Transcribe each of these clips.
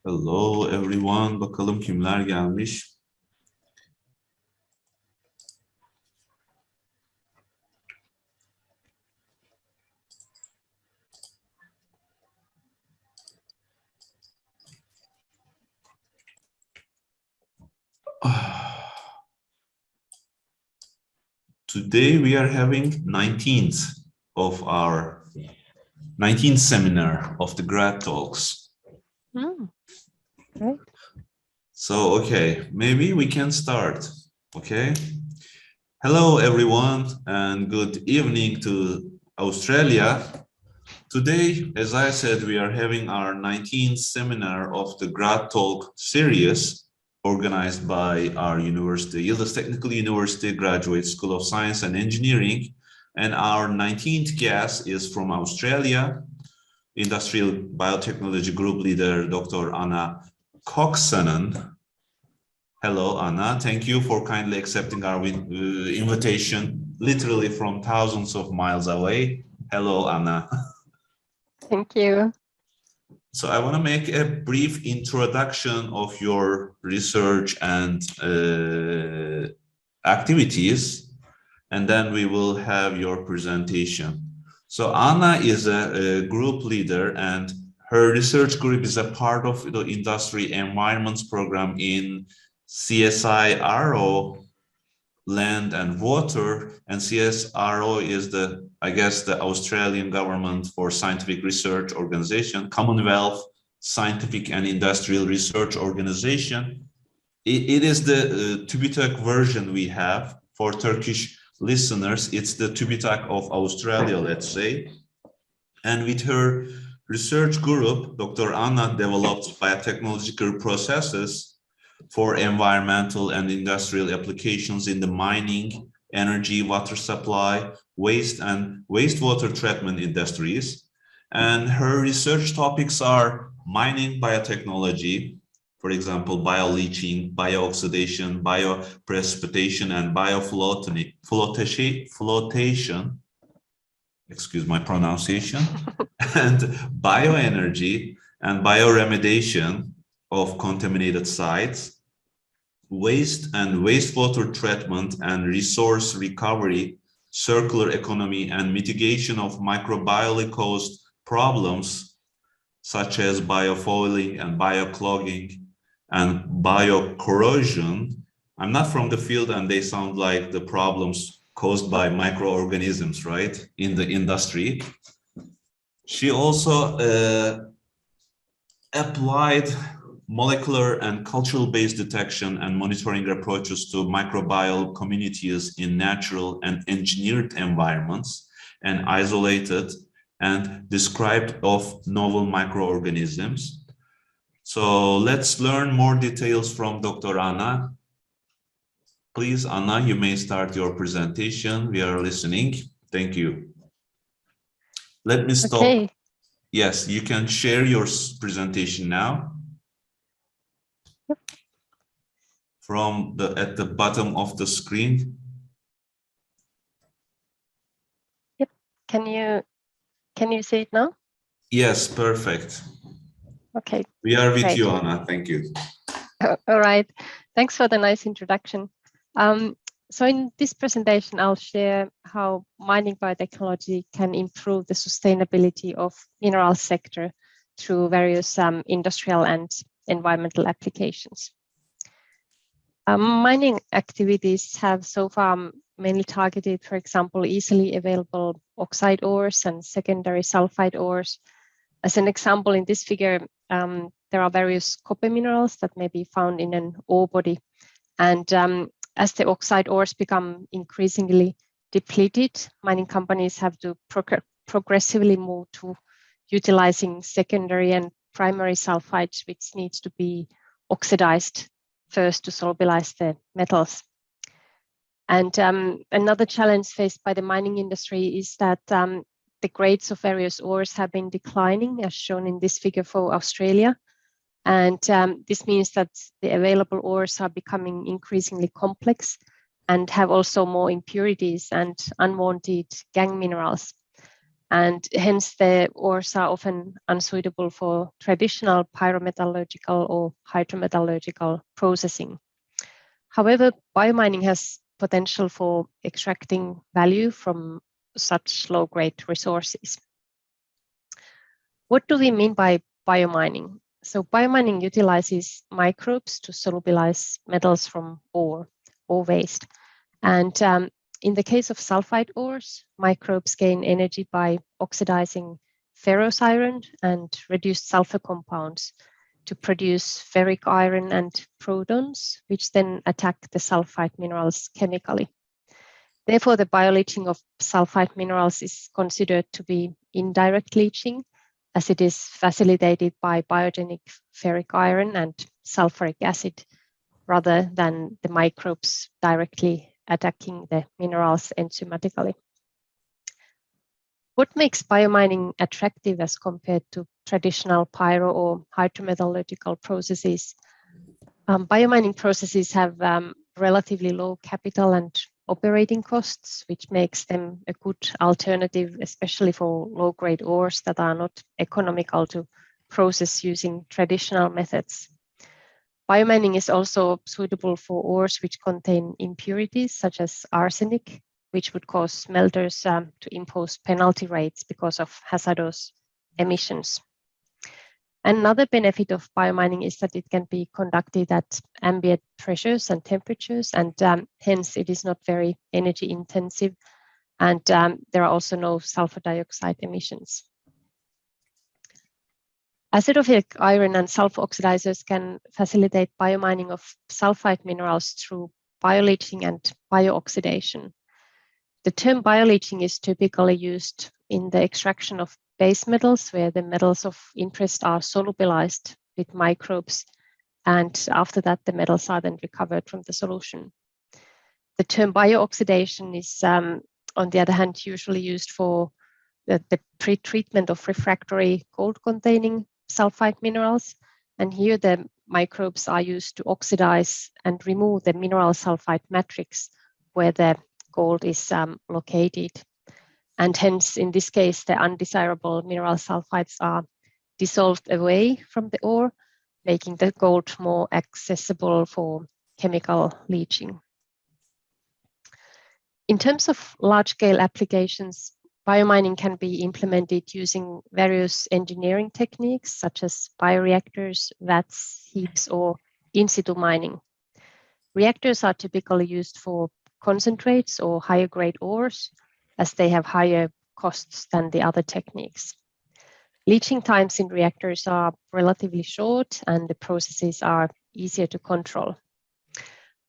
Hello everyone. Bakalım kimler gelmiş. Today we are having 19th of our 19th seminar of the Grad Talks. Great. So, okay, maybe we can start, okay? Hello everyone and good evening to Australia. Today, as I said, we are having our 19th seminar of the Grad Talk series organized by our university, Yıldız Technical University Graduate School of Science and Engineering. And our 19th guest is from Australia, Endüstriyel Biyoteknoloji Grup Lideri, Dr. Anna Kaksonen'e. Hello, Anna. Thank you for kindly accepting our invitation, literally from thousands of miles away. Hello, Anna. Thank you. So I want to make a brief introduction of your research and activities, and then we will have your presentation. So Anna is a group leader, and her research group is a part of the industry environments program in CSIRO, Land and Water, and CSIRO is the, I guess, the Australian government for scientific research organization, Commonwealth Scientific and Industrial Research Organization. It is the TÜBİTAK version we have. For Turkish listeners, it's the TÜBİTAK of Australia, let's say. And with her research group, Dr. Anna developed biotechnological processes for environmental and industrial applications in the mining, energy, water supply, waste and wastewater treatment industries. And her research topics are mining biotechnology, for example, bio-leaching, bio-oxidation, bio-precipitation, and bio-flotation, excuse my pronunciation, and bioenergy and bioremediation of contaminated sites, waste and wastewater treatment and resource recovery, circular economy, and mitigation of microbially caused problems such as biofouling and bioclogging and biocorrosion. I'm not from the field and they sound like the problems caused by microorganisms, right, in the industry. She also applied molecular and cultural-based detection and monitoring approaches to microbial communities in natural and engineered environments and isolated and described of novel microorganisms. So let's learn more details from Dr. Anna. Please, Anna, you may start your presentation. We are listening. Thank you. Let me stop. Okay. Yes, you can share your presentation now. Yep. From at the bottom of the screen. Yep. Can you see it now? Yes, perfect. Okay. We are with Great. you, Anna. Thank you. All right. Thanks for the nice introduction. So in this presentation, I'll share how mining biotechnology can improve the sustainability of mineral sector through various industrial and environmental applications. Mining activities have so far mainly targeted, for example, easily available oxide ores and secondary sulfide ores. As an example, in this figure, there are various copper minerals that may be found in an ore body. And as the oxide ores become increasingly depleted, mining companies have to progressively move to utilizing secondary and primary sulfides, which needs to be oxidized first to solubilize the metals. And another challenge faced by the mining industry is that the grades of various ores have been declining, as shown in this figure for Australia. And this means that the available ores are becoming increasingly complex and have also more impurities and unwanted gangue minerals. and hence the ores are often unsuitable for traditional pyrometallurgical or hydrometallurgical processing. However, biomining has potential for extracting value from such low-grade resources. What do we mean by biomining? So biomining utilizes microbes to solubilize metals from ore or waste. And in the case of sulfide ores, microbes gain energy by oxidizing ferrous iron and reduced sulfur compounds to produce ferric iron and protons, which then attack the sulfide minerals chemically. Therefore, the bioleaching of sulfide minerals is considered to be indirect leaching, as it is facilitated by biogenic ferric iron and sulfuric acid, rather than the microbes directly attacking the minerals enzymatically. What makes biomining attractive as compared to traditional pyro or hydrometallurgical processes? Biomining processes have relatively low capital and operating costs, which makes them a good alternative, especially for low-grade ores that are not economical to process using traditional methods. Biomining is also suitable for ores which contain impurities such as arsenic, which would cause smelters to impose penalty rates because of hazardous emissions. Another benefit of biomining is that it can be conducted at ambient pressures and temperatures, and hence it is not very energy intensive, and there are also no sulfur dioxide emissions. Acidophilic iron and sulfur oxidizers can facilitate biomining of sulfide minerals through bioleaching and biooxidation. The term bioleaching is typically used in the extraction of base metals, where the metals of interest are solubilized with microbes, and after that the metals are then recovered from the solution. The term biooxidation is, on the other hand, usually used for the pre-treatment of refractory gold-containing sulfide minerals, and here the microbes are used to oxidize and remove the mineral sulfide matrix where the gold is located. And hence, in this case, the undesirable mineral sulfides are dissolved away from the ore, making the gold more accessible for chemical leaching. In terms of large-scale applications, biomining can be implemented using various engineering techniques, such as bioreactors, vats, heaps, or in situ mining. Reactors are typically used for concentrates or higher grade ores, as they have higher costs than the other techniques. Leaching times in reactors are relatively short, and the processes are easier to control.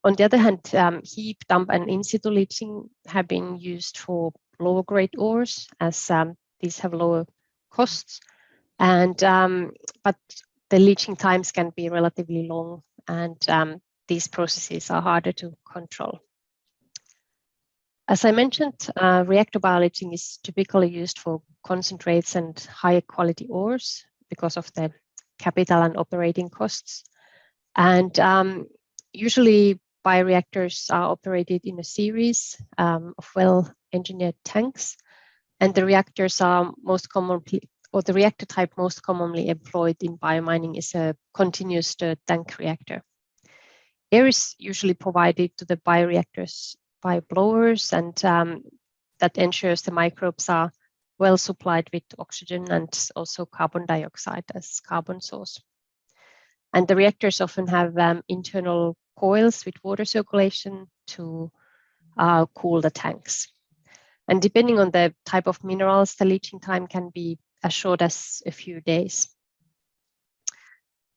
On the other hand, heap, dump, and in situ leaching have been used for lower grade ores, as these have lower costs, and but the leaching times can be relatively long, and these processes are harder to control. As I mentioned, reactor bioleaching is typically used for concentrates and higher quality ores because of the capital and operating costs. And usually bioreactors are operated in a series of well-engineered tanks, and the reactors are most commonly, or the reactor type most commonly employed in biomining is a continuous stirred tank reactor. Air is usually provided to the bioreactors by blowers, and that ensures the microbes are well supplied with oxygen and also carbon dioxide as carbon source. And the reactors often have internal coils with water circulation to cool the tanks. And depending on the type of minerals, the leaching time can be as short as a few days.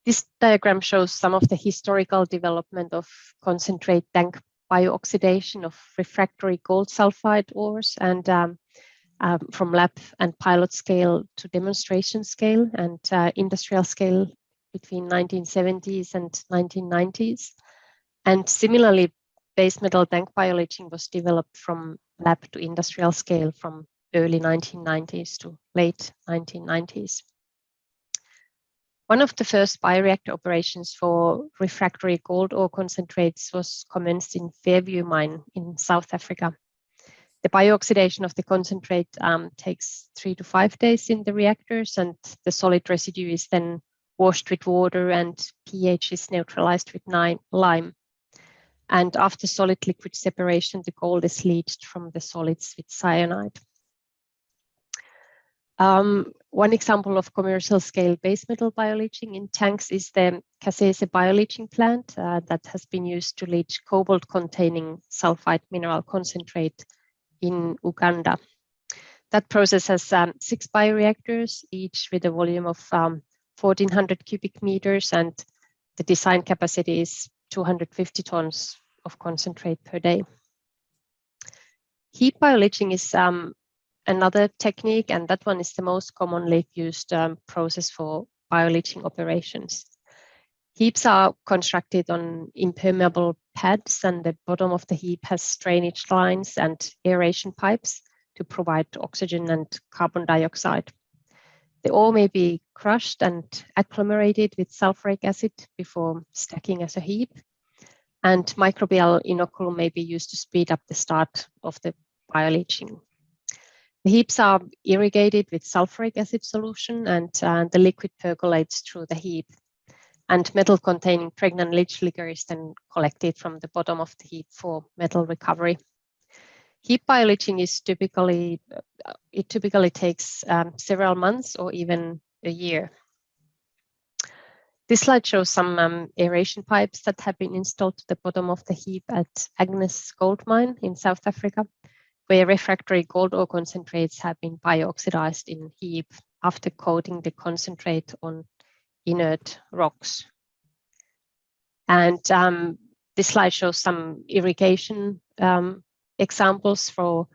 This diagram shows some of the historical development of concentrate tank biooxidation of refractory gold sulfide ores, and from lab and pilot scale to demonstration scale and industrial scale between 1970s and 1990s. And similarly, base metal tank bioleaching was developed from lab to industrial scale from early 1990s to late 1990s. One of the first bioreactor operations for refractory gold ore concentrates was commenced in Fairview mine in South Africa. The biooxidation of the concentrate takes 3 to 5 days in the reactors, and the solid residue is then washed with water and pH is neutralized with lime. And after solid liquid separation, the gold is leached from the solids with cyanide. One example of commercial scale base metal bioleaching in tanks is the Kasese bioleaching plant that has been used to leach cobalt containing sulfide mineral concentrate in Uganda. That process has 6 bioreactors, each with a volume of 1,400 cubic meters, and the design capacity is 250 tons of concentrate per day. Heap bioleaching is another technique, and that one is the most commonly used process for bioleaching operations. Heaps are constructed on impermeable pads, and the bottom of the heap has drainage lines and aeration pipes to provide oxygen and carbon dioxide. The ore may be crushed and agglomerated with sulfuric acid before stacking as a heap, and microbial inoculum may be used to speed up the start of the bioleaching. The heaps are irrigated with sulfuric acid solution, and the liquid percolates through the heap. And metal containing pregnant leach liquor is then collected from the bottom of the heap for metal recovery. Heap bioleaching is typically takes several months or even a year. This slide shows some aeration pipes that have been installed to the bottom of the heap at Agnes Gold Mine in South Africa, where refractory gold ore concentrates have been biooxidized in heap after coating the concentrate on inert rocks. And this slide shows some irrigation examples for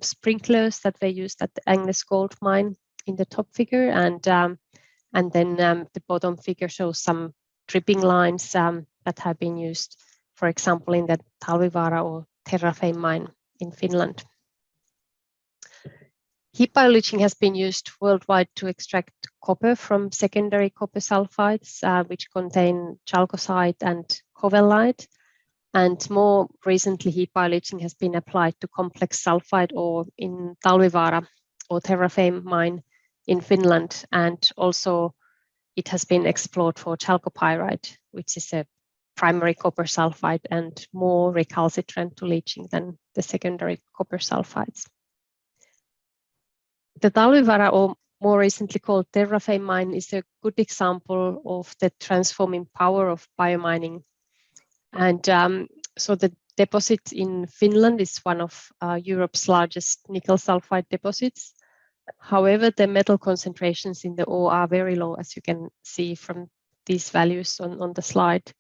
sprinklers that were used at the Agnes Gold Mine in the top figure, and then the bottom figure shows some dripping lines that have been used, for example, in the Talvivaara or Terrafame mine in Finland. Heap bioleaching has been used worldwide to extract copper from secondary copper sulfides, which contain chalcocite and covellite. And more recently, heap bioleaching has been applied to complex sulfide ore in Talvivaara or Terrafame mine in Finland. And also it has been explored for chalcopyrite, which is a primary copper sulfide and more recalcitrant to leaching than the secondary copper sulfides. The Talvivaara, or more recently called Terrafame mine, is a good example of the transforming power of biomining. And so the deposit in Finland is one of Europe's largest nickel sulfide deposits. However, the metal concentrations in the ore are very low, as you can see from these values on the slide.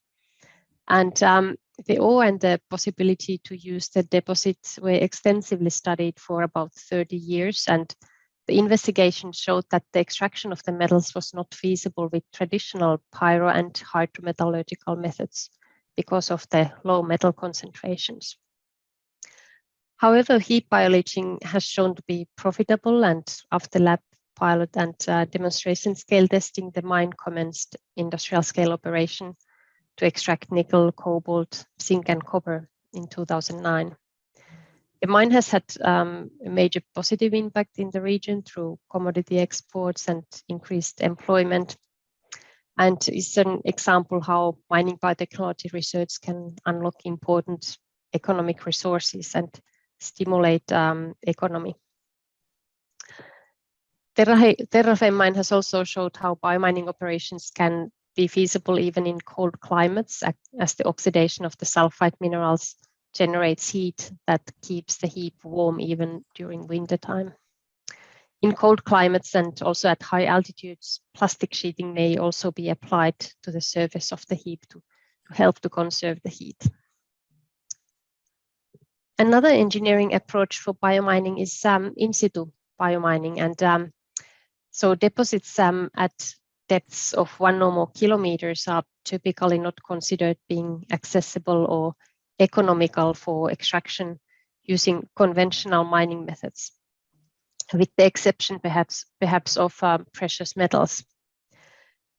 And the ore and the possibility to use the deposits were extensively studied for about 30 years, and the investigation showed that the extraction of the metals was not feasible with traditional pyro and hydrometallurgical methods because of the low metal concentrations. However, heap bioleaching has shown to be profitable, and after lab pilot and demonstration scale testing, the mine commenced industrial scale operation to extract nickel, cobalt, zinc, and copper in 2009. The mine has had a major positive impact in the region through commodity exports and increased employment, and is an example how mining biotechnology research can unlock important economic resources and stimulate economy. Terrafame mine has also showed how biomining operations can be feasible even in cold climates, as the oxidation of the sulfide minerals generates heat that keeps the heap warm even during winter time. In cold climates and also at high altitudes, plastic sheeting may also be applied to the surface of the heap to help to conserve the heat. Another engineering approach for biomining is in situ biomining, and so deposits at depths of 1 or more kilometers are typically not considered being accessible or economical for extraction using conventional mining methods, with the exception perhaps of precious metals.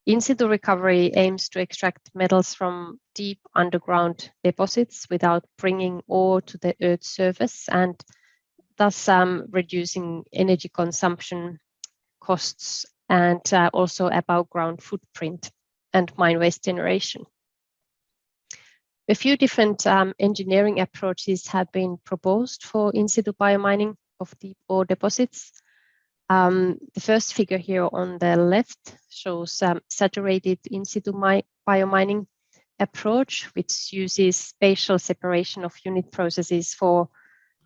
In situ recovery aims to extract metals from deep underground deposits without bringing ore to the Earth's surface, and thus reducing energy consumption costs and also above ground footprint and mine waste generation. A few different engineering approaches have been proposed for in situ biomining of deep ore deposits. The first figure here on the left shows saturated in situ biomining approach, which uses spatial separation of unit processes for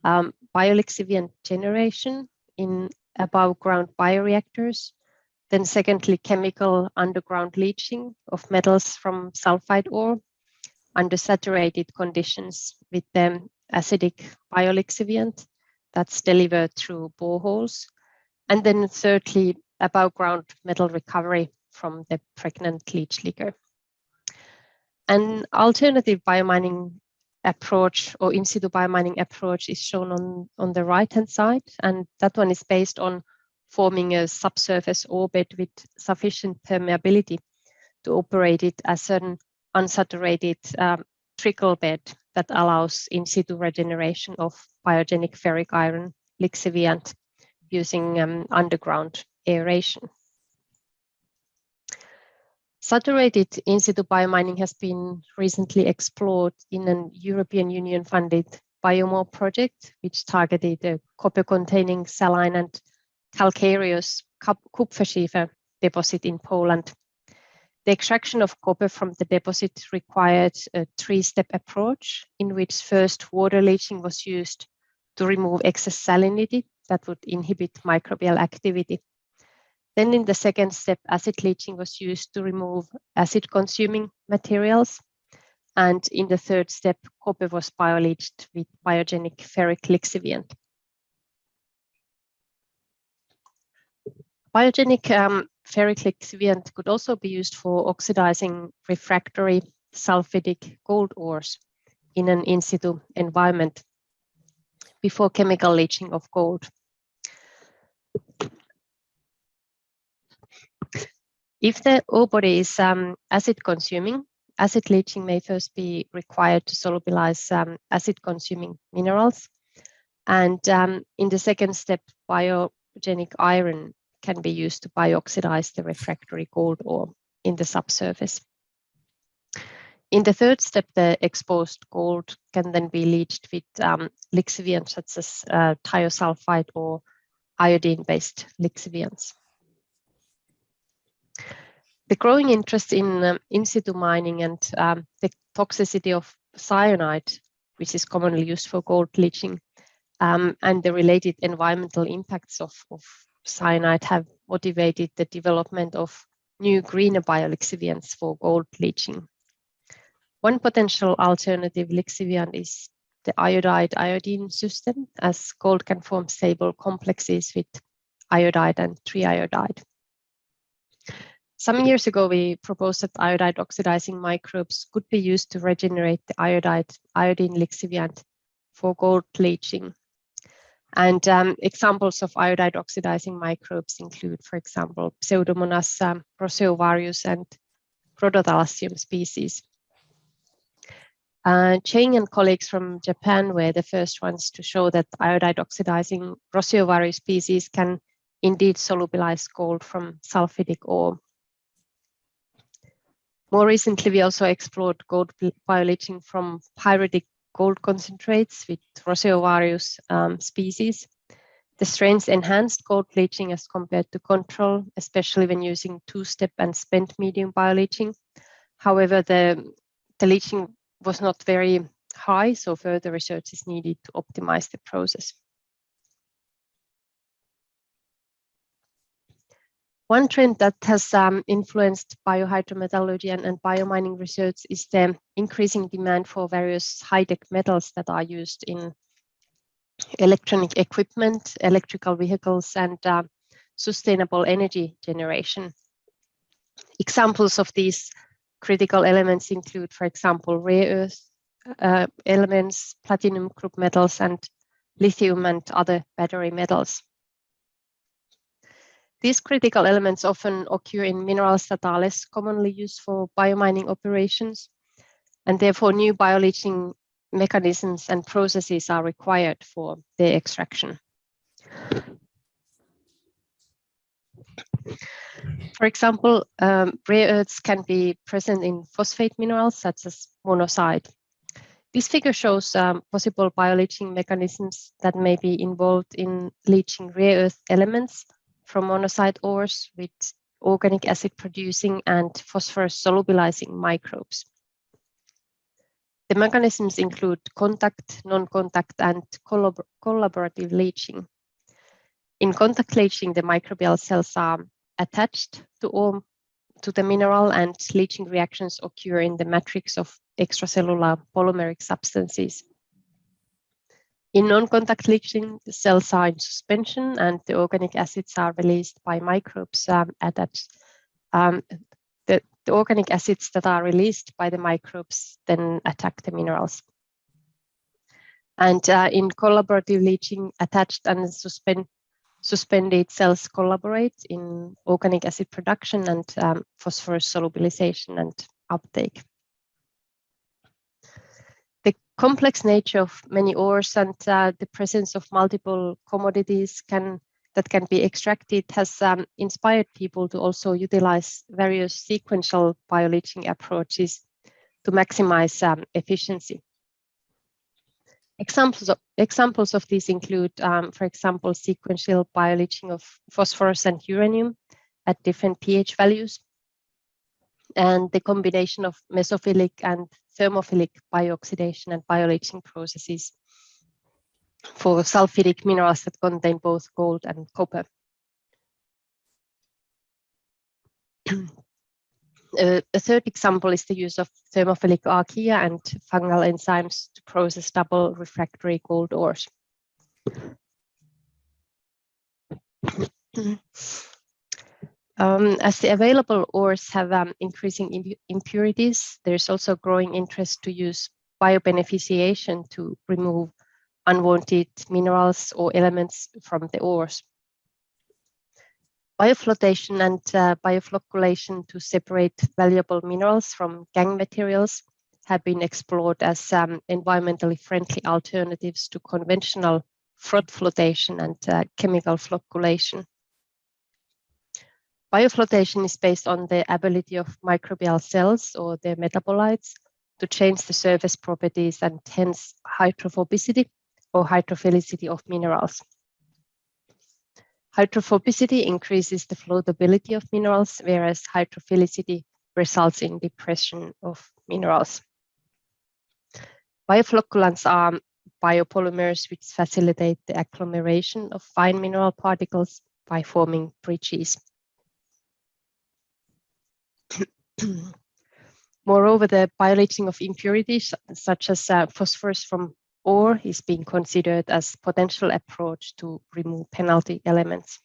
biolixiviant generation in above ground bioreactors. Then secondly, chemical underground leaching of metals from sulfide ore under saturated conditions with the acidic biolixiviant that's delivered through boreholes. And then thirdly, above ground metal recovery from the pregnant leach liquor. An alternative biomining approach or in situ biomining approach is shown on the right-hand side, and that one is based on forming a subsurface ore bed with sufficient permeability to operate it as an unsaturated trickle bed that allows in situ regeneration of biogenic ferric iron lixiviant using underground aeration. Saturated in situ biomining has been recently explored in an European Union funded Biomore project, which targeted a copper-containing saline and calcareous Kupferschiefer deposit in Poland. The extraction of copper from the deposit required a three-step approach in which first water leaching was used to remove excess salinity that would inhibit microbial activity. Then in the second step, acid leaching was used to remove acid-consuming materials. And in the third step, copper was bioleached with biogenic ferric lixiviant. Biogenic ferric lixiviant could also be used for oxidizing refractory sulfidic gold ores in an in situ environment before chemical leaching of gold. If the ore body is acid-consuming, acid leaching may first be required to solubilize acid-consuming minerals. And in the second step, biogenic iron can be used to bioxidize the refractory gold ore in the subsurface. In the third step, the exposed gold can then be leached with lixiviants such as thiosulfide or iodine-based lixiviants. The growing interest in situ mining and the toxicity of cyanide, which is commonly used for gold leaching, and the related environmental impacts of cyanide have motivated the development of new greener biolixiviants for gold leaching. One potential alternative lixiviant is the iodide-iodine system, as gold can form stable complexes with iodide and triiodide. Some years ago, we proposed that iodide oxidizing microbes could be used to regenerate the iodide-iodine lixiviant for gold leaching. And examples of iodide oxidizing microbes include, for example, Pseudomonas roseovarius and Rhodothalasium species. Chang and colleagues from Japan were the first ones to show that iodide oxidizing roseovarius species can indeed solubilize gold from sulfidic ore. More recently, we also explored gold bioleaching from pyritic gold concentrates with roseovarius species. The strains enhanced gold leaching as compared to control, especially when using two-step and spent medium bioleaching. However, the leaching was not very high, so further research is needed to optimize the process. One trend that has influenced biohydrometallurgy and biomining research is the increasing demand for various high-tech metals that are used in electronic equipment, electrical vehicles, and sustainable energy generation. Examples of these critical elements include, for example, rare earth elements, platinum group metals, and lithium and other battery metals. These critical elements often occur in minerals that are less commonly used for biomining operations, and therefore new bioleaching mechanisms and processes are required for their extraction. For example, rare earths can be present in phosphate minerals such as monazite. This figure shows possible bioleaching mechanisms that may be involved in leaching rare earth elements from monazite ores with organic acid producing and phosphorus solubilizing microbes. The mechanisms include contact, non-contact, and collaborative leaching. In contact leaching, the microbial cells are attached to the mineral, and leaching reactions occur in the matrix of extracellular polymeric substances. In non-contact leaching, the cells are in suspension and the organic acids are released by microbes attached. The organic acids that are released by the microbes then attack the minerals. And in collaborative leaching, attached and suspended cells collaborate in organic acid production and phosphorus solubilization and uptake. The complex nature of many ores and the presence of multiple commodities that can be extracted has inspired people to also utilize various sequential bioleaching approaches to maximize efficiency. Examples of these include, for example, sequential bioleaching of phosphorus and uranium at different pH values, and the combination of mesophilic and thermophilic biooxidation and bioleaching processes for sulfidic minerals that contain both gold and copper. A third example is the use of thermophilic archaea and fungal enzymes to process double refractory gold ores. As the available ores have increasing impurities, there's also growing interest to use biobeneficiation to remove unwanted minerals or elements from the ores. Bioflotation and bioflocculation to separate valuable minerals from gangue materials have been explored as environmentally friendly alternatives to conventional froth flotation and chemical flocculation. Bioflotation is based on the ability of microbial cells or their metabolites to change the surface properties and hence hydrophobicity or hydrophilicity of minerals. Hydrophobicity increases the floatability of minerals, whereas hydrophilicity results in depression of minerals. Bioflocculants are biopolymers which facilitate the agglomeration of fine mineral particles by forming bridges. Moreover, the bioleaching of impurities such as phosphorus from ore is being considered as potential approach to remove penalty elements.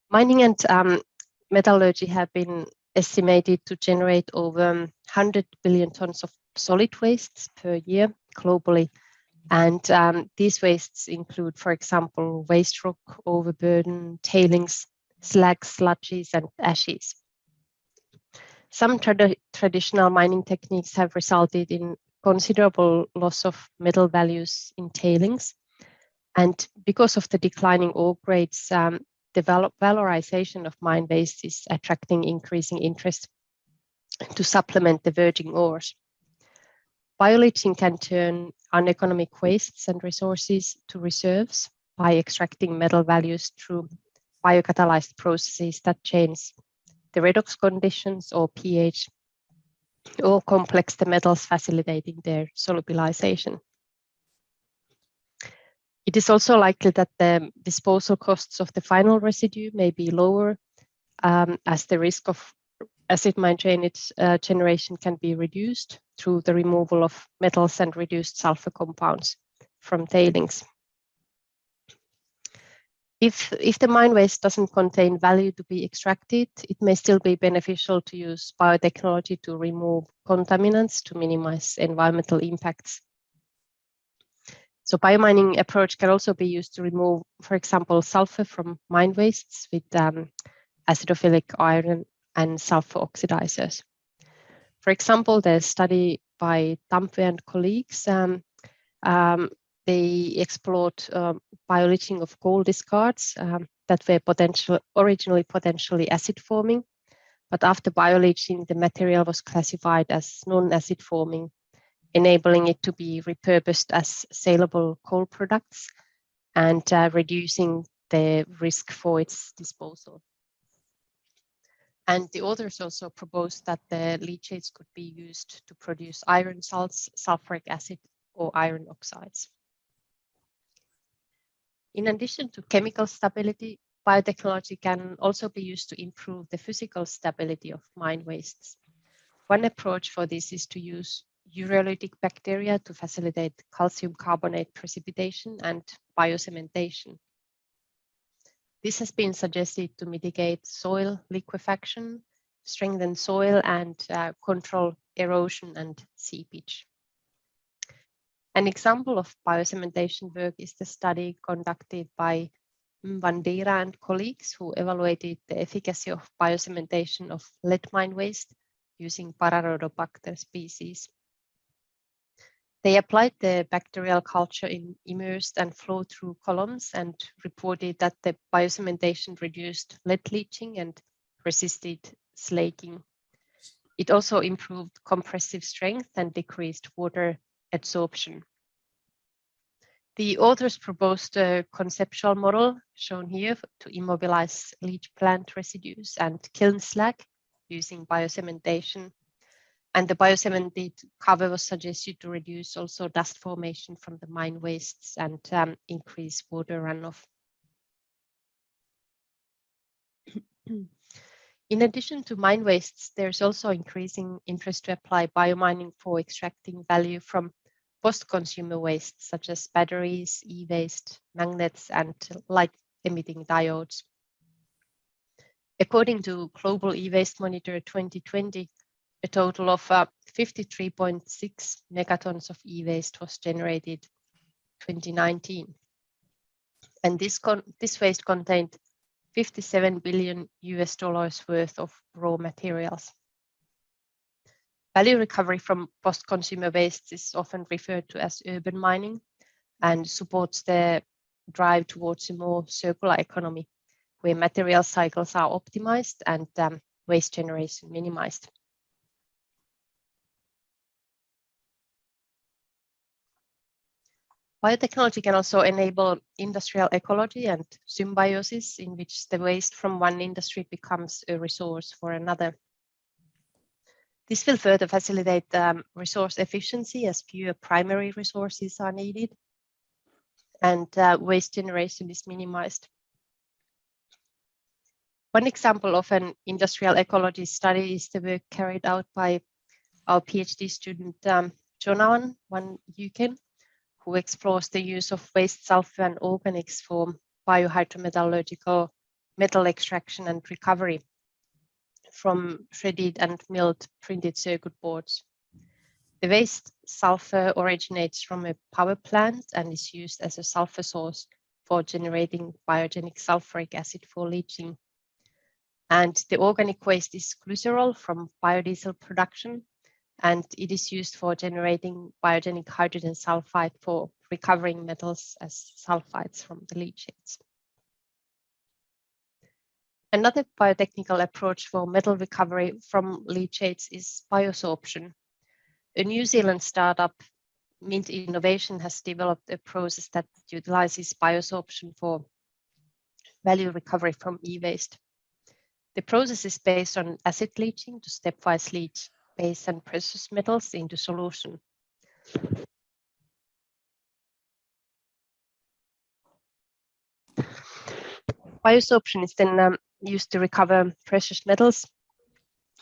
Mining and metallurgy have been estimated to generate over 100 billion tons of solid wastes per year globally. And these wastes include, for example, waste rock, overburden, tailings, slag, sludges, and ashes. Some traditional mining techniques have resulted in considerable loss of metal values in tailings. And because of the declining ore grades, the valorization of mine waste is attracting increasing interest to supplement the virgin ores. Bioleaching can turn uneconomic wastes and resources to reserves by extracting metal values through biocatalyzed processes that change the redox conditions or pH or complex the metals, facilitating their solubilization. It is also likely that the disposal costs of the final residue may be lower as the risk of acid mine drainage generation can be reduced through the removal of metals and reduced sulfur compounds from tailings. If the mine waste doesn't contain value to be extracted, it may still be beneficial to use biotechnology to remove contaminants to minimize environmental impacts. So biomining approach can also be used to remove, for example, sulfur from mine wastes with acidophilic iron and sulfur oxidizers. For example, the study by Tampe and colleagues, they explored bioleaching of coal discards that were originally potentially acid forming, but after bioleaching, the material was classified as non-acid forming, enabling it to be repurposed as saleable coal products and reducing the risk for its disposal. And the authors also proposed that the leachates could be used to produce iron salts, sulfuric acid, or iron oxides. In addition to chemical stability, biotechnology can also be used to improve the physical stability of mine wastes. One approach for this is to use ureolytic bacteria to facilitate calcium carbonate precipitation and biocementation. This has been suggested to mitigate soil liquefaction, strengthen soil, and control erosion and seepage. An example of biocementation work is the study conducted by Mbandera and colleagues who evaluated the efficacy of biocementation of lead mine waste using Pararhodobacter species. They applied the bacterial culture in immersed and flow-through columns and reported that the biocementation reduced lead leaching and resisted slaking. It also improved compressive strength and decreased water adsorption. The authors proposed a conceptual model shown here to immobilize leach plant residues and kiln slag using biocementation. And the biocemented cover was suggested to reduce also dust formation from the mine wastes and increase water runoff. In addition to mine wastes, there's also increasing interest to apply biomining for extracting value from post-consumer waste, such as batteries, e-waste, magnets, and light-emitting diodes. According to Global E-Waste Monitor 2020, a total of 53.6 megatons of e-waste was generated in 2019. And this waste contained $57 billion worth of raw materials. Value recovery from post-consumer waste is often referred to as urban mining and supports the drive towards a more circular economy where material cycles are optimized and waste generation minimized. Biotechnology can also enable industrial ecology and symbiosis in which the waste from one industry becomes a resource for another. This will further facilitate resource efficiency as fewer primary resources are needed and waste generation is minimized. One example of an industrial ecology study is the work carried out by our PhD student Jonavan van Huken, who explores the use of waste sulfur and organics for biohydrometallurgical metal extraction and recovery from shredded and milled printed circuit boards. The waste sulfur originates from a power plant and is used as a sulfur source for generating biogenic sulfuric acid for leaching. And the organic waste is glycerol from biodiesel production, and it is used for generating biogenic hydrogen sulfide for recovering metals as sulfides from the leachates. Another biotechnical approach for metal recovery from leachates is biosorption. A New Zealand startup, Mint Innovation, has developed a process that utilizes biosorption for value recovery from e-waste. The process is based on acid leaching to stepwise leach base and precious metals into solution. Biosorption is then used to recover precious metals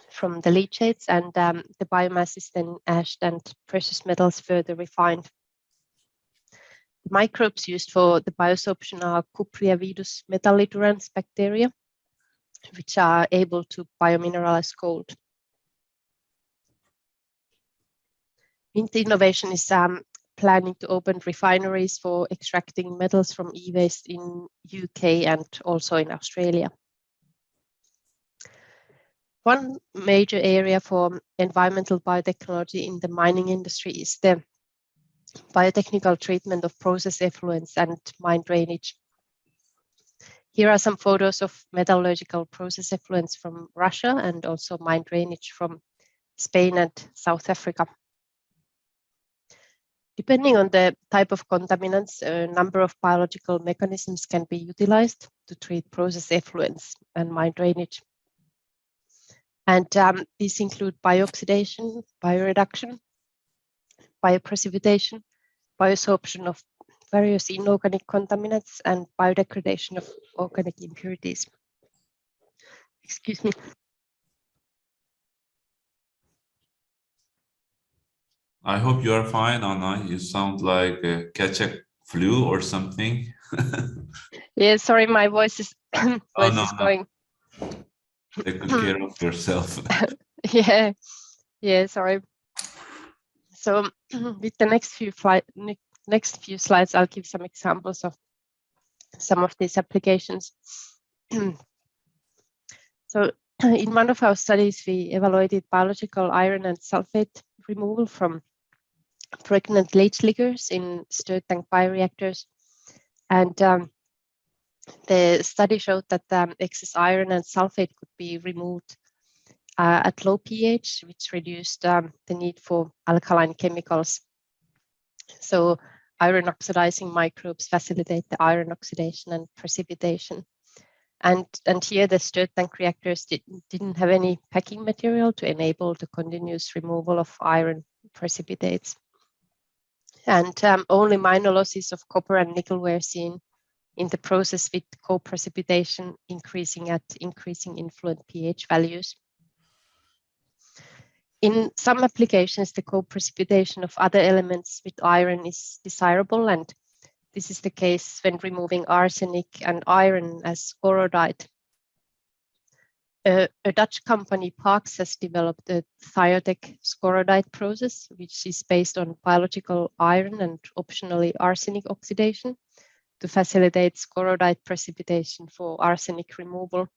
from the leachates, and the biomass is then ashed and precious metals further refined. The microbes used for the biosorption are Cupriavidus metallidurans bacteria, which are able to biomineralize gold. Mint Innovation is planning to open refineries for extracting metals from e-waste in UK and also in Australia. One major area for environmental biotechnology in the mining industry is the biotechnical treatment of process effluents and mine drainage. Here are some photos of metallurgical process effluents from Russia and also mine drainage from Spain and South Africa. Depending on the type of contaminants, a number of biological mechanisms can be utilized to treat process effluents and mine drainage. And these include bioxidation, bioreduction, bioprecipitation, biosorption of various inorganic contaminants, and biodegradation of organic impurities. Excuse me. I hope you are fine, Anna. You sound like catch a flu or something. Yeah, sorry, my voice is going. Take good care of yourself. Yeah, sorry. So with the next few slides, I'll give some examples of some of these applications. So in one of our studies, we evaluated biological iron and sulfate removal from pregnant leach liquors in stirred tank bioreactors. And the study showed that excess iron and sulfate could be removed at low pH, which reduced the need for alkaline chemicals. So iron oxidizing microbes facilitate the iron oxidation and precipitation. And here the stirred tank reactors didn't have any packing material to enable the continuous removal of iron precipitates. And only minor losses of copper and nickel were seen in the process, with co-precipitation increasing at increasing influent pH values. In some applications, the co-precipitation of other elements with iron is desirable, and this is the case when removing arsenic and iron as scorodite. A Dutch company, Parks, has developed a thiotech scorodite process, which is based on biological iron and optionally arsenic oxidation to facilitate scorodite precipitation for arsenic removal.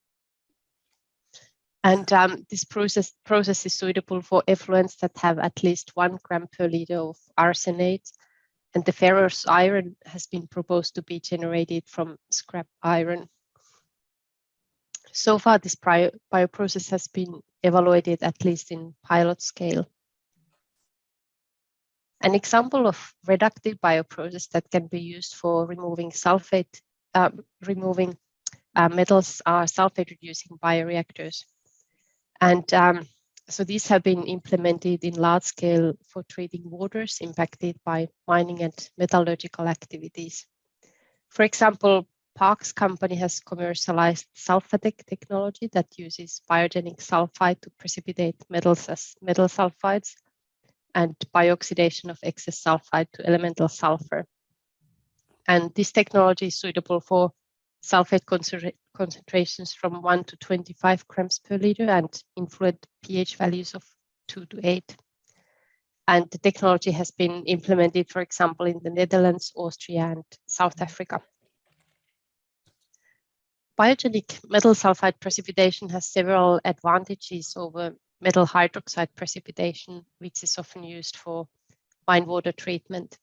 And this process is suitable for effluents that have at least 1 gram per liter of arsenate, and the ferrous iron has been proposed to be generated from scrap iron. So far, this bioprocess has been evaluated at least in pilot scale. An example of reductive bioprocess that can be used for removing sulfate, metals are sulfate-reducing bioreactors. And so these have been implemented in large scale for treating waters impacted by mining and metallurgical activities. For example, Parks company has commercialized sulfide technology that uses biogenic sulfide to precipitate metals as metal sulfides and bioxidation of excess sulfide to elemental sulfur. And this technology is suitable for sulfate concentrations from 1 to 25 grams per liter and influent pH values of 2 to 8. And the technology has been implemented, for example, in the Netherlands, Austria, and South Africa. Biogenic metal sulfide precipitation has several advantages over metal hydroxide precipitation, which is often used for mine water treatment.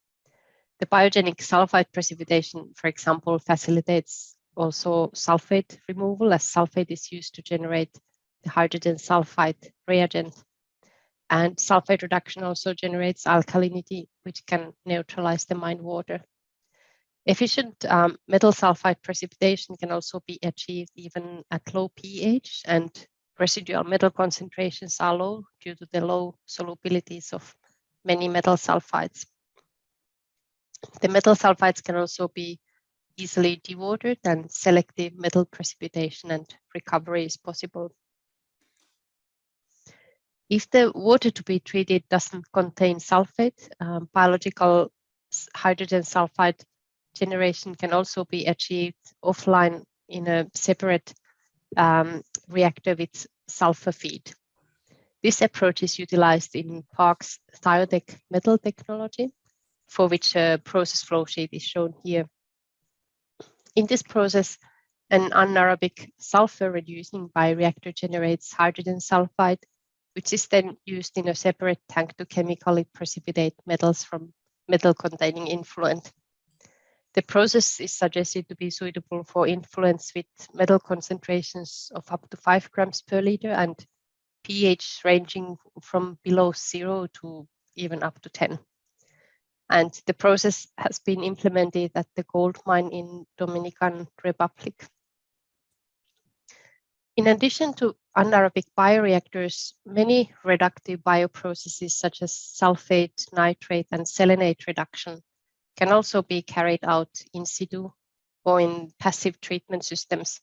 The biogenic sulfide precipitation, for example, facilitates also sulfate removal, as sulfate is used to generate the hydrogen sulfide reagent. And sulfate reduction also generates alkalinity, which can neutralize the mine water. Efficient metal sulfide precipitation can also be achieved even at low pH, and residual metal concentrations are low due to the low solubilities of many metal sulfides. The metal sulfides can also be easily dewatered, and selective metal precipitation and recovery is possible. If the water to be treated doesn't contain sulfate, biological hydrogen sulfide generation can also be achieved offline in a separate reactor with sulfur feed. This approach is utilized in Parks' thiotech metal technology, for which a process flow sheet is shown here. In this process, An anaerobic sulfur reducing bioreactor generates hydrogen sulfide, which is then used in a separate tank to chemically precipitate metals from metal-containing influent. The process is suggested to be suitable for influents with metal concentrations of up to 5 grams per liter and pH ranging from below 0 to even up to 10. And the process has been implemented at the gold mine in Dominican Republic. In addition to anaerobic bioreactors, many reductive bioprocesses such as sulfate, nitrate, and selenate reduction can also be carried out in situ or in passive treatment systems.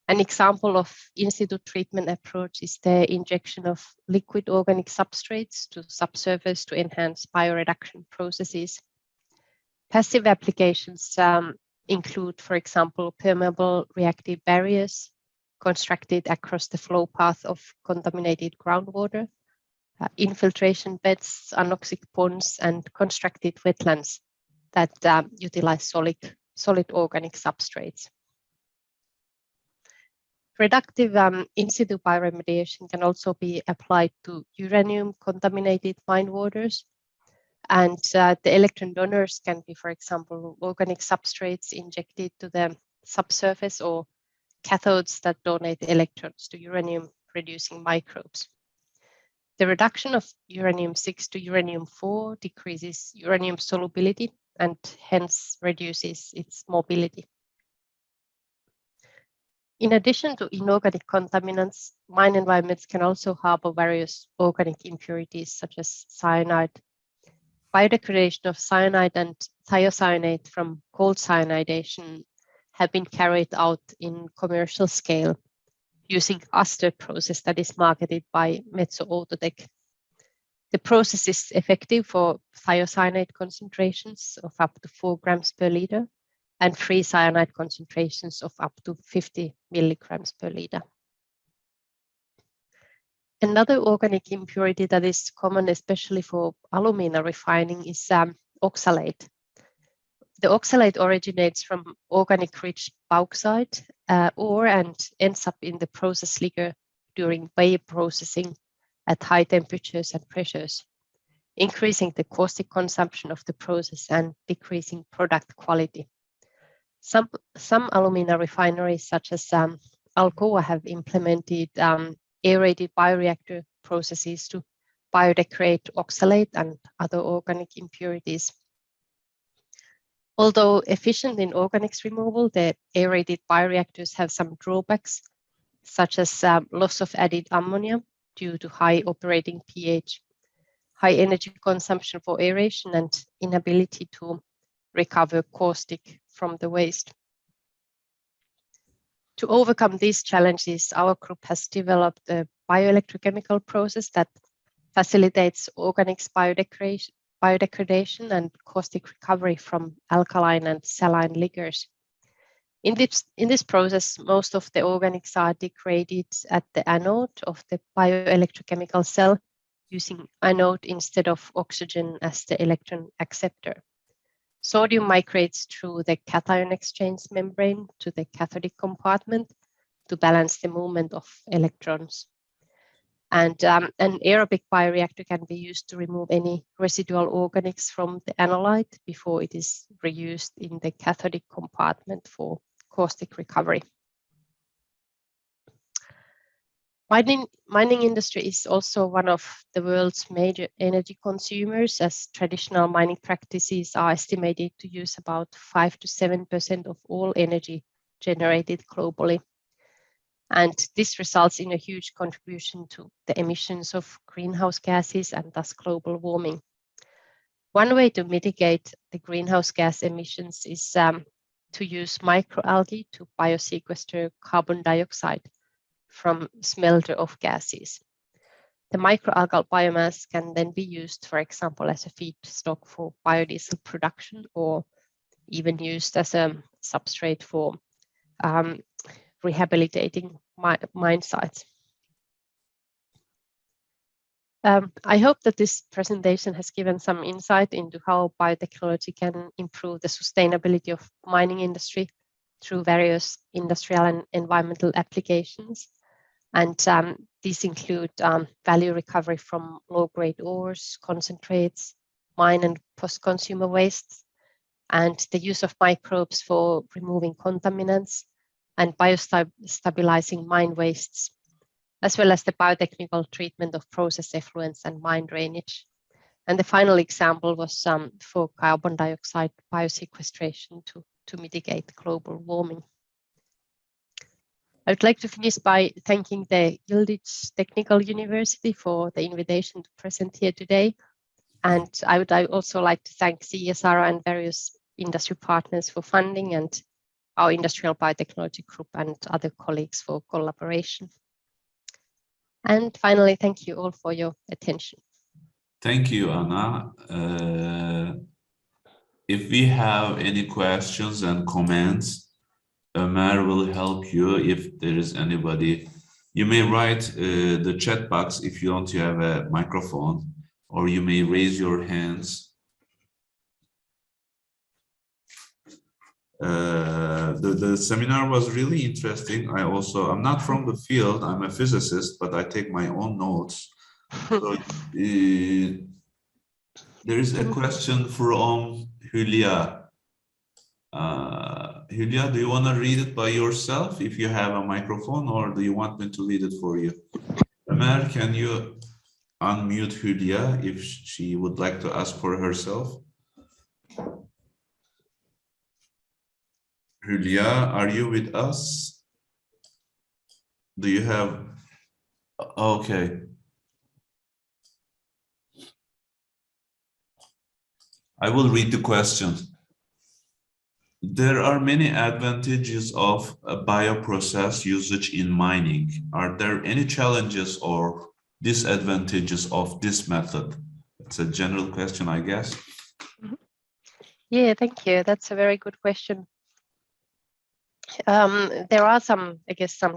An example of in situ treatment approach is the injection of liquid organic substrates to subsurface to enhance bioreduction processes. Passive applications include, for example, permeable reactive barriers constructed across the flow path of contaminated groundwater, infiltration beds, anoxic ponds, and constructed wetlands that utilize solid organic substrates. Reductive in situ bioremediation can also be applied to uranium-contaminated mine waters, and the electron donors can be, for example, organic substrates injected to the subsurface or cathodes that donate electrons to uranium-producing microbes. The reduction of uranium-6 to uranium-4 decreases uranium solubility and hence reduces its mobility. In addition to inorganic contaminants, mine environments can also harbor various organic impurities such as cyanide. Biodegradation of cyanide and thiocyanate from cold cyanidation have been carried out in commercial scale using Aster process that is marketed by Metso Outotec. The process is effective for thiocyanate concentrations of up to 4 grams per liter and free cyanide concentrations of up to 50 milligrams per liter. Another organic impurity that is common especially for alumina refining is oxalate. The oxalate originates from organic rich bauxite ore and ends up in the process liquor during processing at high temperatures and pressures, increasing the caustic consumption of the process and decreasing product quality. Some alumina refineries such as Alcoa have implemented aerated bioreactor processes to biodegrade oxalate and other organic impurities. Although efficient in organics removal, the aerated bioreactors have some drawbacks, such as loss of added ammonia due to high operating pH, high energy consumption for aeration, and inability to recover caustic from the waste. To overcome these challenges, our group has developed a bioelectrochemical process that facilitates organics biodegradation and caustic recovery from alkaline and saline liquors. In this process, most of the organics are degraded at the anode of the bioelectrochemical cell using anode instead of oxygen as the electron acceptor. Sodium migrates through the cation exchange membrane to the cathodic compartment to balance the movement of electrons. And an aerobic bioreactor can be used to remove any residual organics from the analyte before it is reused in the cathodic compartment for caustic recovery. Mining industry is also one of the world's major energy consumers, as traditional mining practices are estimated to use about 5 to 7% of all energy generated globally. And this results in a huge contribution to the emissions of greenhouse gases and thus global warming. One way to mitigate the greenhouse gas emissions is to use microalgae to biosequester carbon dioxide from smelter of gases. The microalgal biomass can then be used, for example, as a feedstock for biodiesel production or even used as a substrate for rehabilitating mine sites. I hope that this presentation has given some insight into how biotechnology can improve the sustainability of mining industry through various industrial and environmental applications. And these include value recovery from low-grade ores, concentrates, mine and post-consumer wastes, and the use of microbes for removing contaminants and biostabilizing mine wastes, as well as the biotechnical treatment of process effluents and mine drainage. And the final example was for carbon dioxide biosequestration to mitigate global warming. I would like to finish by thanking the Yildiz Technical University for the invitation to present here today. And I would also like to thank CSIRO and various industry partners for funding, and our Industrial Biotechnology Group and other colleagues for collaboration. And finally, thank you all for your attention. Thank you, Anna. If we have any questions and comments, Ömer will help you if there is anybody. You may write the chat box if you want to have a microphone, or you may raise your hands. The seminar was really interesting. I'm not from the field, I'm a physicist, but I take my own notes. So, there is a question from Hülya. Hülya, do you want to read it by yourself if you have a microphone, or do you want me to read it for you? Ömer, can you unmute Hülya if she would like to ask for herself? Hülya, are you with us? Do you have... Okay. I will read the question. There are many advantages of a bioprocess usage in mining. Are there any challenges or disadvantages of this method? It's a general question, I guess. Yeah, thank you. That's a very good question. There are some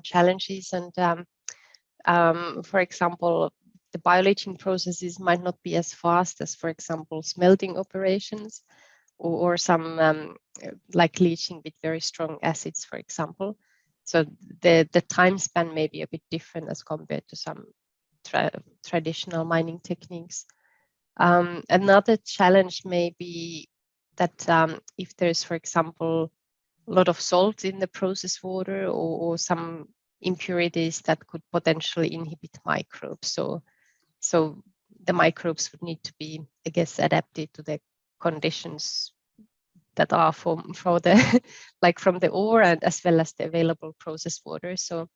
challenges, and for example, the bioleaching processes might not be as fast as, for example, smelting operations, or some like leaching with very strong acids, for example. So the time span may be a bit different as compared to some traditional mining techniques. Another challenge may be that if there's, for example, a lot of salt in the process water, or some impurities that could potentially inhibit microbes. So the microbes would need to be, I guess, adapted to the conditions that are for the like from the ore, and as well as the available process water. So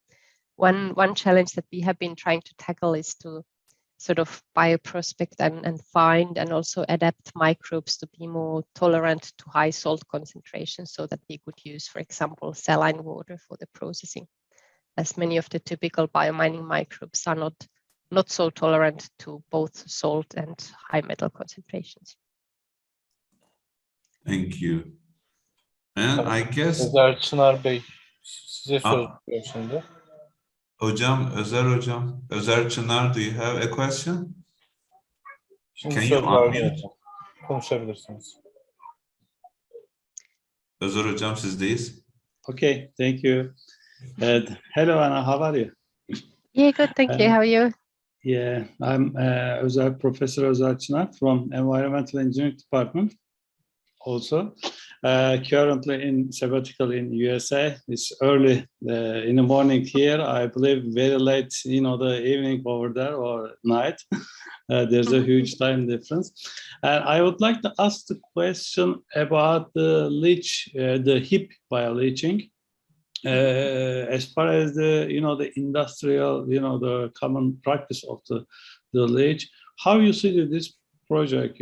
one challenge that we have been trying to tackle is to sort of bioprospect and find and also adapt microbes to be more tolerant to high salt concentrations, so that we could use, for example, saline water for the processing, as many of the typical biomining microbes are not so tolerant to both salt and high metal concentrations. Thank you. And I guess... Çınar Bey, size soruyorum şimdi. Özer Çınar, do you have a question? Şimdi Can you unmute? Konuşabilirsiniz. Özer Hocam, sizdeyiz. Okay, thank you. Hello, Anna, how are you? Yeah, good, thank you. How are you? Yeah, I'm Professor Özer Çınar from Environmental Engineering Department. Also, currently in sabbatical in USA. It's early in the morning here. I believe very late, the evening over there, or night. There's a huge time difference. And I would like to ask the question about the leach, the HIP bioleaching. As far as the industrial, the common practice of the leach, how you see this project,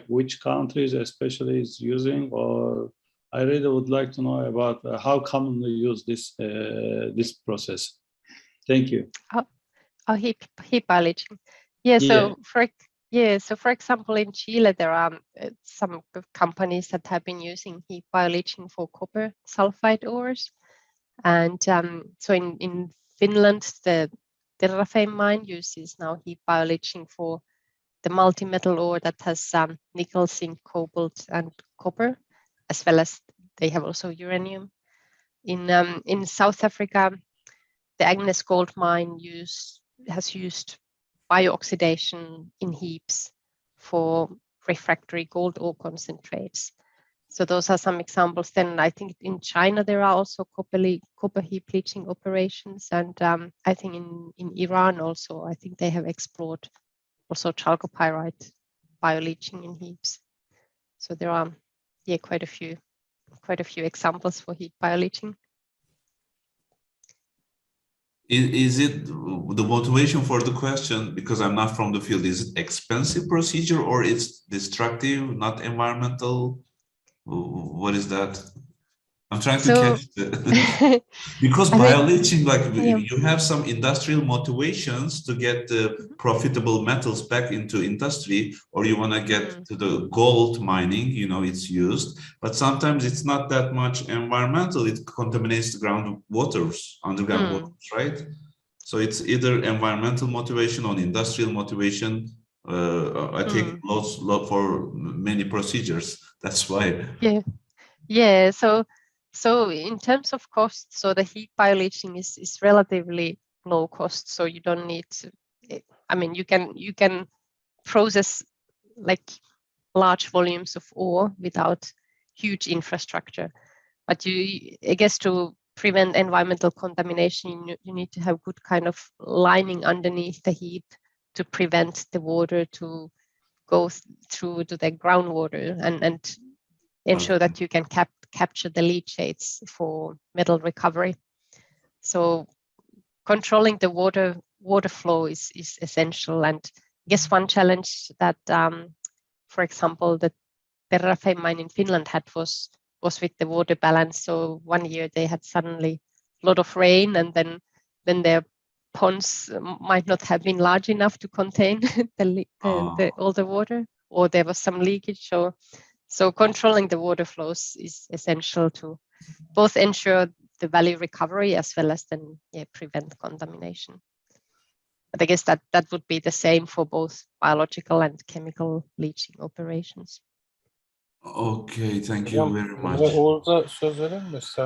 which countries especially is using, or I really would like to know about how commonly use this process. Thank you. HIP bioleaching. Yeah, so for example, in Chile, there are some companies that have been using HIP bioleaching for copper sulfide ores. And so in Finland, the Terrafame mine uses now HIP bioleaching for the multi-metal ore that has nickel, zinc, cobalt, and copper, as well as they have also uranium. In South Africa, the Agnes gold mine has used bio-oxidation in heaps for refractory gold ore concentrates. So those are some examples. Then I think in China there are also copper heap leaching operations, and I think in Iran also, I think they have explored also chalcopyrite bio-leaching in heaps. So there are quite a few examples for heap bio-leaching. Is it the motivation for the question, because I'm not from the field, is it expensive procedure or it's destructive, not environmental? What is that? I'm trying to catch it. Because bio-leaching, like you have some industrial motivations to get the profitable metals back into industry, or you want to get to the gold mining, you know, it's used, but sometimes it's not that much environmental. It contaminates the ground waters, underground waters, right? So it's either environmental motivation or industrial motivation. I take lots for many procedures. That's why. Yeah. So in terms of cost, so the heap bio-leaching is relatively low cost. So you don't need to, I mean, you can process like large volumes of ore without huge infrastructure. But I guess to prevent environmental contamination, you need to have good kind of lining underneath the heap to prevent the water to go through to the groundwater and ensure that you can capture the leachates for metal recovery. So controlling the water flow is essential. And I guess one challenge that, for example, the Terrafe mine in Finland had was with the water balance. So one year they had suddenly a lot of rain, and then their ponds might not have been large enough to contain all the water, or there was some leakage. So controlling the water flows is essential to both ensure the value recovery as well as then prevent contamination. But I guess that would be the same for both biological and chemical leaching operations. Okay, thank you very much.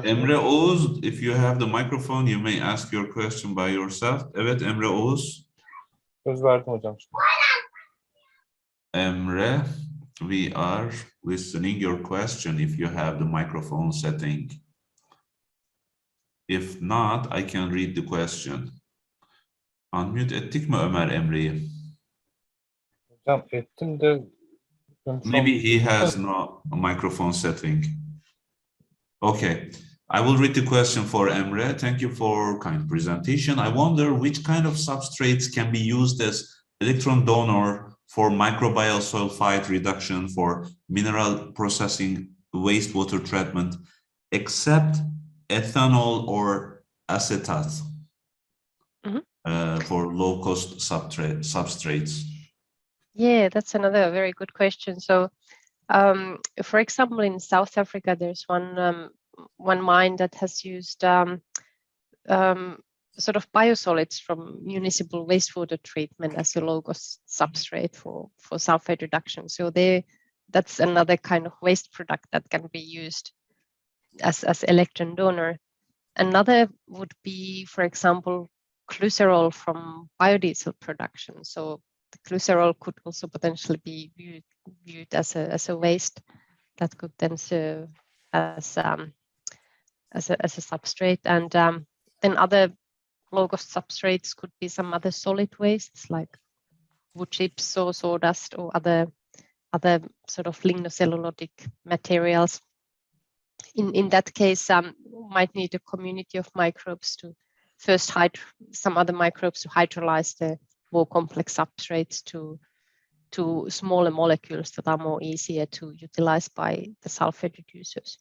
Emre Oğuz, if you have the microphone, you may ask your question by yourself. Evet, Emre Oğuz. Söz verdim hocam. Emre, we are listening your question if you have the microphone setting. If not, I can read the question. Unmute ettik mi Ömer Emre'yi? Hocam ettim de. Maybe he has no microphone setting. Okay, I will read the question for Emre. Thank you for kind presentation. I wonder which kind of substrates can be used as electron donor for microbial sulfide reduction for mineral processing, wastewater treatment, except ethanol or acetate for low-cost substrates. Yeah, that's another very good question. So, for example, in South Africa, there's one mine that has used sort of biosolids from municipal wastewater treatment as a low-cost substrate for sulfide reduction. So that's another kind of waste product that can be used as electron donor. Another would be, for example, glycerol from biodiesel production. So the glycerol could also potentially be viewed as a waste that could then serve as a substrate. And then other low-cost substrates could be some other solid wastes like wood chips or sawdust or other sort of lignocellulosic materials. In that case, might need a community of microbes to first some other microbes to hydrolyze the more complex substrates to smaller molecules that are more easier to utilize by the sulfide reducers.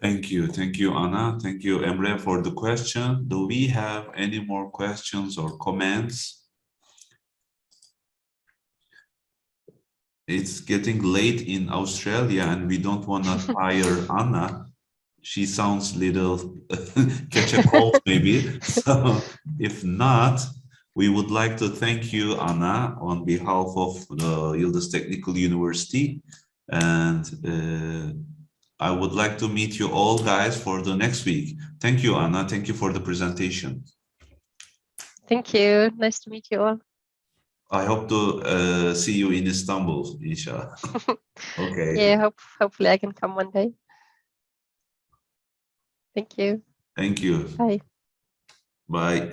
Thank you, Anna. Thank you, Emre, for the question. Do we have any more questions or comments? It's getting late in Australia and we don't want to tire Anna. She sounds little catch a cold maybe. So if not, we would like to thank you, Anna, on behalf of the Yıldız Technical University. And I would like to meet you all guys for the next week. Thank you, Anna. Thank you for the presentation. Thank you. Nice to meet you all. I hope to see you in Istanbul, inshallah. Okay. Yeah, hopefully I can come one day. Thank you. Thank you. Bye. Bye.